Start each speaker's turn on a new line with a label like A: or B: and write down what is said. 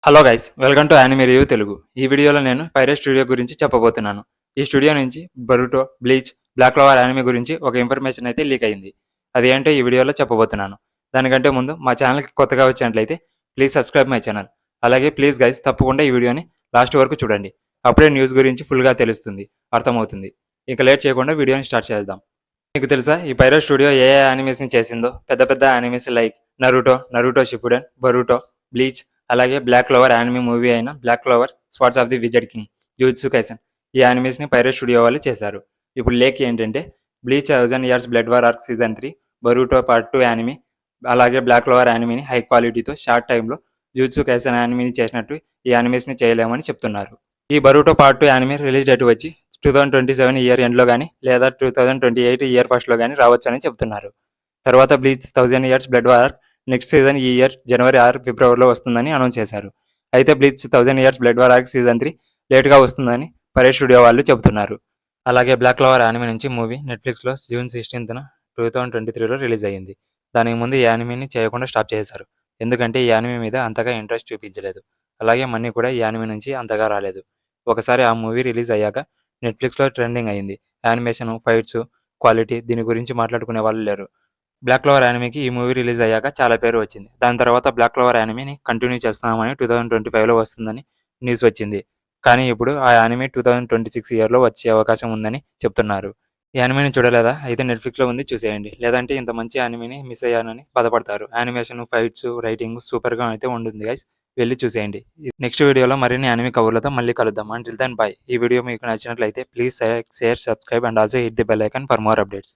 A: Hello guys welcome to anime review Telugu. ఈ వీడియోలో నేను పైరేట్ స్టూడియో గురించి చెప్పబోతున్నాను. ఈ స్టూడియో నుంచి Boruto, Bleach, Black Clover anime గురించి ఒక ఇన్ఫర్మేషన్ అయితే లీక్ అయింది. అది ఏంటో ఈ వీడియోలో చెప్పబోతున్నాను. దానికంటే ముందు మా ఛానల్కి కొత్తగా వచ్చినట్లయితే ప్లీజ్ సబ్స్క్రైబ్ మై ఛానల్. అలాగే ప్లీజ్ గైస్ తప్పకుండా ఈ వీడియోని లాస్ట్ వరకు చూడండి. అప్పుడే న్యూస్ గురించి ఫుల్గా తెలుస్తుంది, అర్థమవుతుంది. ఇక లేట్ చేయకుండా వీడియోని స్టార్ట్ చేద్దాం. మీకు తెలుసా ఈ పైరేట్ స్టూడియో ఏ యానిమేస్ని చేసిందో? పెద్ద పెద్ద animes like Naruto Shippuden, Boruto, Bleach, అలాగే బ్లాక్ క్లోవర్ యానిమే మూవీ అయిన Black Clover, Swords of the Wizard King, Jujutsu Kaisen, ఈ యానిమేస్ని పైరేట్ స్టూడియో వాళ్ళు చేశారు. ఇప్పుడు లేక్ ఏంటంటే Bleach 1000 years blood war arc season 3, Boruto part 2 anime, అలాగే Black Clover యానిమేని హై క్వాలిటీతో షార్ట్ టైంలో జుజుత్సు కైసెన్ యానిమేని చేసినట్టు ఈ యానిమేస్ని చేయలేమని చెప్తున్నారు. ఈ Boruto part 2 anime release date వచ్చి 2027 ఇయర్ ఎండ్లో కానీ లేదా 2028 ఇయర్ ఫస్ట్లో కానీ రావచ్చని చెప్తున్నారు. తర్వాత bleach 1000 years blood war next season ఈ ఇయర్ జనవరి 6 ఫిబ్రవరిలో వస్తుందని అనౌన్స్ చేశారు. అయితే bleach 1000 years blood war arc season 3 లేట్గా వస్తుందని పైరేట్ స్టూడియో వాళ్ళు చెబుతున్నారు. అలాగే బ్లాక్ క్లోవర్ యానిమే నుంచి మూవీ నెట్ఫ్లిక్స్లో జూన్ 16న 2023లో రిలీజ్ అయ్యింది. దానికి ముందు ఈ యానిమేని చేయకుండా స్టాప్ చేశారు. ఎందుకంటే ఈ యానిమే మీద అంతగా ఇంట్రెస్ట్ చూపించలేదు. అలాగే మనీ కూడా ఈ యానిమే నుంచి అంతగా రాలేదు. ఒకసారి ఆ మూవీ రిలీజ్ అయ్యాక నెట్ఫ్లిక్స్లో ట్రెండింగ్ అయింది. యానిమేషన్, ఫైట్స్, క్వాలిటీ దీని గురించి మాట్లాడుకునే వాళ్ళు లేరు. బ్లాక్ క్లోవర్ యానిమేకి ఈ మూవీ రిలీజ్ అయ్యాక చాలా పేరు వచ్చింది. దాని తర్వాత బ్లాక్ క్లోవర్ యానిమేని కంటిన్యూ చేస్తున్నామని 2025లో వస్తుందని న్యూస్ వచ్చింది. కానీ ఇప్పుడు ఆ యానిమే 2026 ఇయర్లో వచ్చే అవకాశం ఉందని చెప్తున్నారు. ఈ యానిమేని చూడలేదా? అయితే నెట్ఫ్లిక్స్లో ఉంది, చూసేయండి. లేదంటే ఇంత మంచి యానిమేని మిస్ అయ్యానని బాధపడతారు. యానిమేషన్, ఫైట్స్, రైటింగ్ సూపర్గా అయితే ఉంటుంది గైస్, వెళ్ళి చూసేయండి. నెక్స్ట్ వీడియోలో మరిన్ని యానిమే కవర్లతో మళ్ళీ కలుద్దాం. Until then bye. ఈ వీడియో మీకు నచ్చినట్లయితే please share, subscribe and also hit the bell icon for more updates.